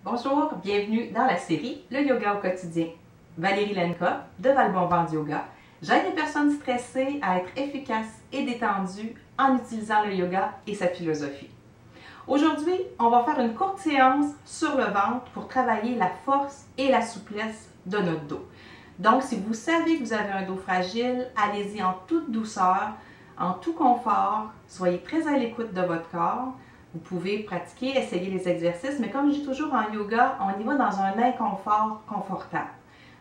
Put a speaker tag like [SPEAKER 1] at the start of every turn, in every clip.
[SPEAKER 1] Bonjour, bienvenue dans la série Le yoga au quotidien. Valérie Lenka de Valbonvent Yoga. J'aide les personnes stressées à être efficaces et détendues en utilisant le yoga et sa philosophie. Aujourd'hui, on va faire une courte séance sur le ventre pour travailler la force et la souplesse de notre dos. Donc, si vous savez que vous avez un dos fragile, allez-y en toute douceur, en tout confort, soyez très à l'écoute de votre corps. Vous pouvez pratiquer, essayer les exercices, mais comme je dis toujours en yoga, on y va dans un inconfort confortable.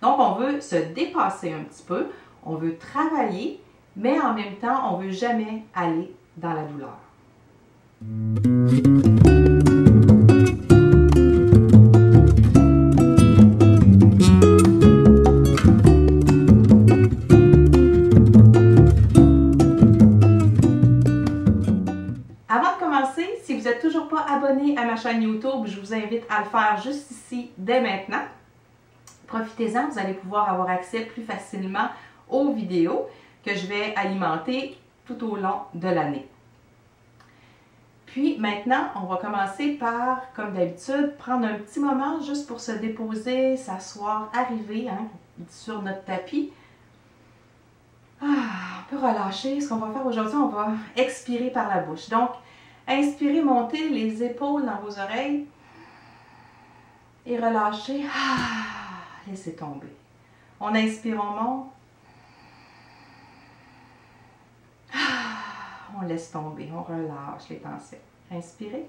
[SPEAKER 1] Donc, on veut se dépasser un petit peu, on veut travailler, mais en même temps, on ne veut jamais aller dans la douleur. Avant de commencer, si vous n'êtes toujours pas abonné à ma chaîne YouTube, je vous invite à le faire juste ici, dès maintenant. Profitez-en, vous allez pouvoir avoir accès plus facilement aux vidéos que je vais alimenter tout au long de l'année. Puis maintenant, on va commencer par, comme d'habitude, prendre un petit moment juste pour se déposer, s'asseoir, arriver sur notre tapis. On peut relâcher. Ce qu'on va faire aujourd'hui, on va expirer par la bouche. Donc, inspirez, montez les épaules dans vos oreilles et relâchez. Laissez tomber. On inspire, on monte. On laisse tomber, on relâche les tensions. Inspirez.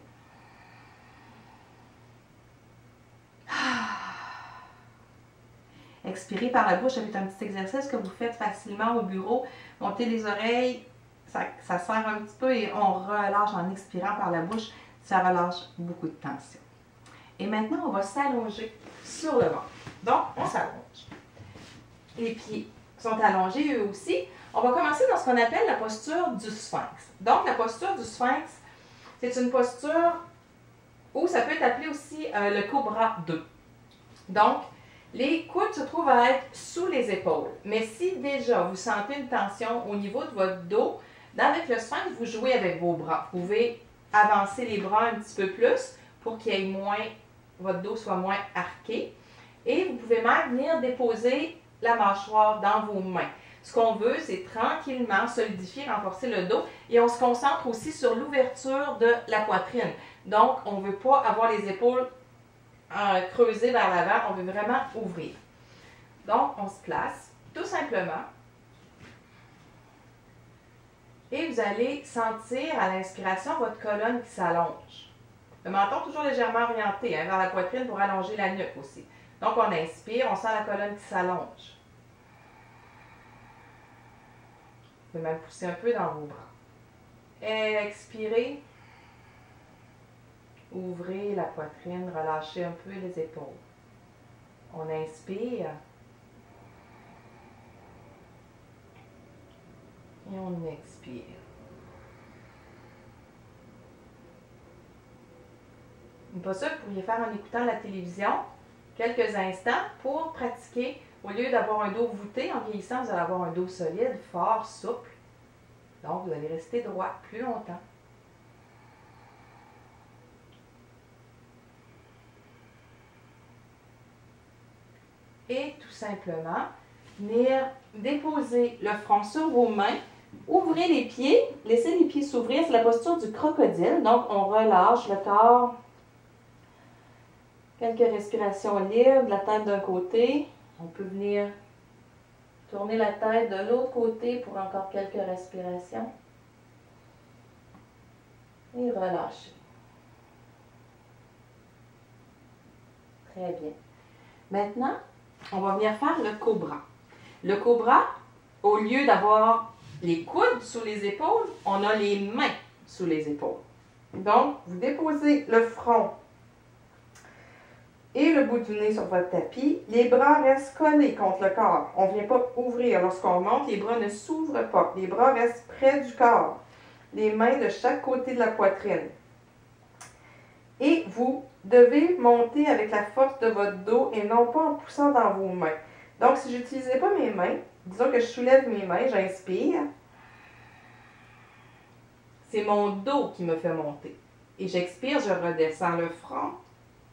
[SPEAKER 1] Expirez par la bouche avec un petit exercice que vous faites facilement au bureau. Montez les oreilles, ça serre un petit peu et on relâche en expirant par la bouche. Ça relâche beaucoup de tension. Et maintenant, on va s'allonger sur le ventre. Donc, on s'allonge. Les pieds sont allongés eux aussi. On va commencer dans ce qu'on appelle la posture du sphinx. Donc, la posture du sphinx, c'est une posture où ça peut être appelé aussi le cobra 2. Donc, les coudes se trouvent à être sous les épaules. Mais si déjà vous sentez une tension au niveau de votre dos, avec le sphinx, vous jouez avec vos bras. Vous pouvez avancer les bras un petit peu plus pour qu'il y ait votre dos soit moins arqué. Et vous pouvez même venir déposer la mâchoire dans vos mains. Ce qu'on veut, c'est tranquillement solidifier, renforcer le dos et on se concentre aussi sur l'ouverture de la poitrine. Donc, on ne veut pas avoir les épaules creusées vers l'avant, on veut vraiment ouvrir. Donc, on se place tout simplement et vous allez sentir à l'inspiration votre colonne qui s'allonge. Le menton toujours légèrement orienté vers la poitrine pour allonger la nuque aussi. Donc, on inspire, on sent la colonne qui s'allonge. Vous pouvez même pousser un peu dans vos bras. Expirez. Ouvrez la poitrine, relâchez un peu les épaules. On inspire. Et on expire. Une posture que vous pourriez faire en écoutant la télévision quelques instants pour pratiquer. Au lieu d'avoir un dos voûté, en vieillissant, vous allez avoir un dos solide, fort, souple. Donc, vous allez rester droit plus longtemps. Et tout simplement, venir déposer le front sur vos mains. Ouvrez les pieds, laissez les pieds s'ouvrir. C'est la posture du crocodile. Donc, on relâche le corps. Quelques respirations libres, la tête d'un côté. On peut venir tourner la tête de l'autre côté pour encore quelques respirations. Et relâcher. Très bien. Maintenant, on va venir faire le cobra. Le cobra, au lieu d'avoir les coudes sous les épaules, on a les mains sous les épaules. Donc, vous déposez le front et le bout du nez sur votre tapis. Les bras restent collés contre le corps. On ne vient pas ouvrir. Lorsqu'on monte, les bras ne s'ouvrent pas. Les bras restent près du corps. Les mains de chaque côté de la poitrine. Et vous devez monter avec la force de votre dos et non pas en poussant dans vos mains. Donc, si je n'utilisais pas mes mains, disons que je soulève mes mains, j'inspire. C'est mon dos qui me fait monter. Et j'expire, je redescends le front.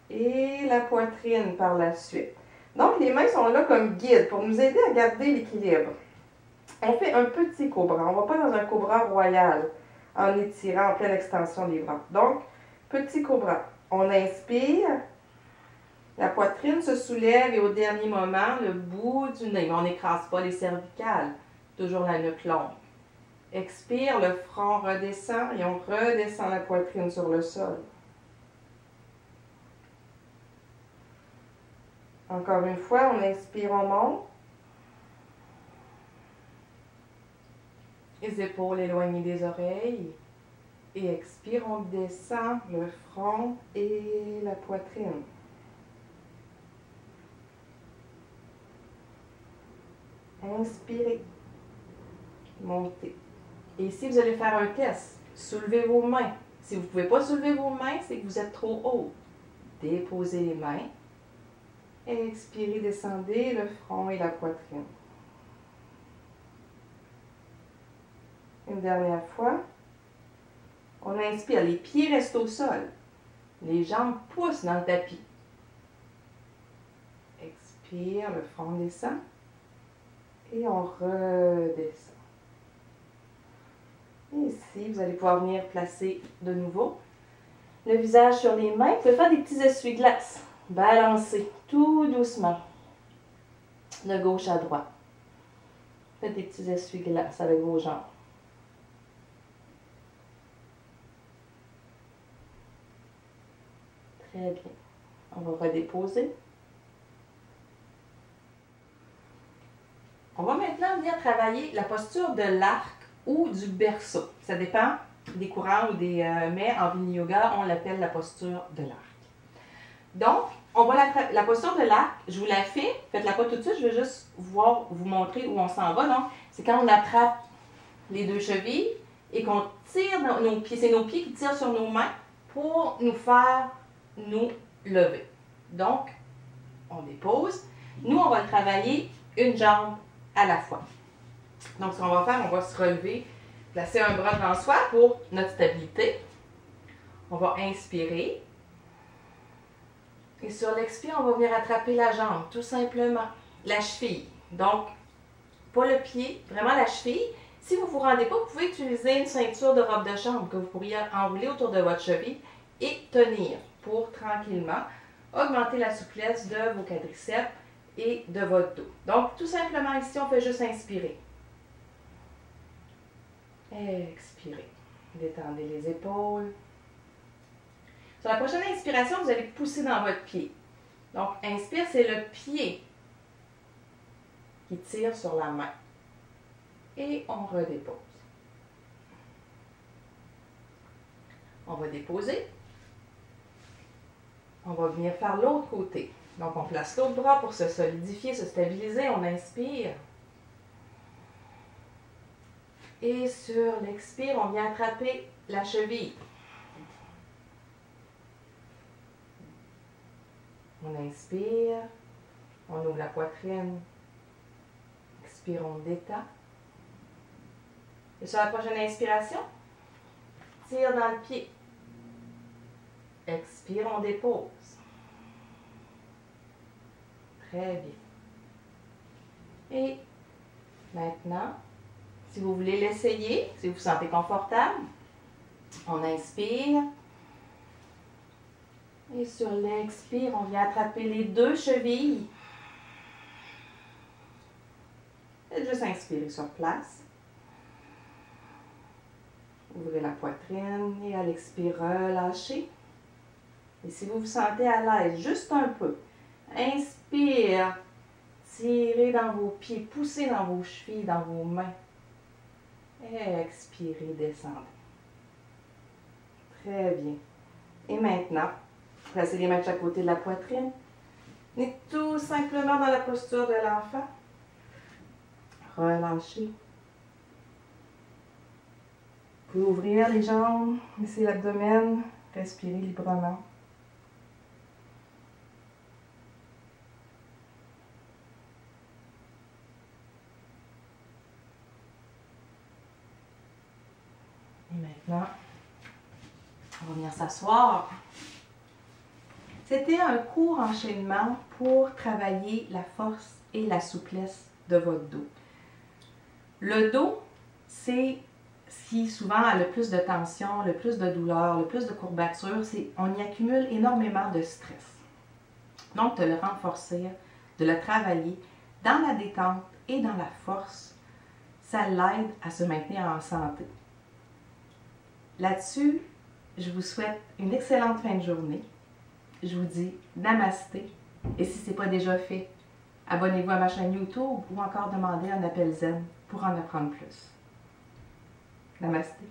[SPEAKER 1] et la poitrine par la suite. Donc, les mains sont là comme guide pour nous aider à garder l'équilibre. On fait un petit cobra. On ne va pas dans un cobra royal en étirant en pleine extension des bras. Donc, petit cobra. On inspire, la poitrine se soulève et au dernier moment, le bout du nez. Mais on n'écrase pas les cervicales. Toujours la nuque longue. Expire, le front redescend et on redescend la poitrine sur le sol. Encore une fois, on inspire, on monte. Les épaules éloignées des oreilles. Et expire, on descend le front et la poitrine. Inspirez. Montez. Et ici, vous allez faire un test. Soulevez vos mains. Si vous ne pouvez pas soulever vos mains, c'est que vous êtes trop haut. Déposez les mains. Expirez, descendez le front et la poitrine. Une dernière fois. On inspire, les pieds restent au sol. Les jambes poussent dans le tapis. Expire, le front descend. Et on redescend. Et ici, vous allez pouvoir venir placer de nouveau le visage sur les mains. Vous pouvez faire des petits essuie-glaces. Balancez tout doucement. De gauche à droite. Faites des petits essuie-glaces avec vos jambes. Très bien. On va redéposer. On va maintenant venir travailler la posture de l'arc ou du berceau. Ça dépend des courants ou des mais en Vinyasa, on l'appelle la posture de l'arc. Donc, on va la posture de l'arc, je vous la fais, faites-la pas tout de suite, je vais juste vous montrer où on s'en va. Donc, c'est quand on attrape les deux chevilles et qu'on tire nos pieds. C'est nos pieds qui tirent sur nos mains pour nous faire nous lever. Donc, on dépose. Nous, on va le travailler une jambe à la fois. Donc, ce qu'on va faire, on va se relever, placer un bras devant soi pour notre stabilité. On va inspirer. Et sur l'expire, on va venir attraper la jambe, tout simplement. La cheville. Donc, pas le pied, vraiment la cheville. Si vous ne vous rendez pas, vous pouvez utiliser une ceinture de robe de chambre que vous pourriez enrouler autour de votre cheville et tenir pour tranquillement augmenter la souplesse de vos quadriceps et de votre dos. Donc, tout simplement ici, on fait juste inspirer. Expirez. Détendez les épaules. Sur la prochaine inspiration, vous allez pousser dans votre pied. Donc, inspire, c'est le pied qui tire sur la main. Et on redépose. On va déposer. On va venir faire l'autre côté. Donc, on place l'autre bras pour se solidifier, se stabiliser. On inspire. Et sur l'expire, on vient attraper la cheville. On inspire. On ouvre la poitrine. Expire, on détend. Et sur la prochaine inspiration, tire dans le pied. Expire, on dépose. Très bien. Et maintenant, si vous voulez l'essayer, si vous vous sentez confortable, on inspire. Et sur l'expire, on vient attraper les deux chevilles. Et juste inspirer sur place. Ouvrez la poitrine et à l'expire, relâchez. Et si vous vous sentez à l'aise, juste un peu, inspire, tirez dans vos pieds, poussez dans vos chevilles, dans vos mains. Et expirez, descendez. Très bien. Et maintenant, placez les mains de chaque côté de la poitrine. Et tout simplement dans la posture de l'enfant. Relâchez. Vous pouvez ouvrir les jambes, laissez l'abdomen, respirez librement. Et maintenant, on va venir s'asseoir. C'était un court enchaînement pour travailler la force et la souplesse de votre dos. Le dos, c'est ce qui souvent a le plus de tension, le plus de douleur, le plus de courbatures. On y accumule énormément de stress. Donc, de le renforcer, de le travailler dans la détente et dans la force, ça l'aide à se maintenir en santé. Là-dessus, je vous souhaite une excellente fin de journée. Je vous dis namasté. Et si ce n'est pas déjà fait, abonnez-vous à ma chaîne YouTube ou encore demandez un appel zen pour en apprendre plus. Namasté.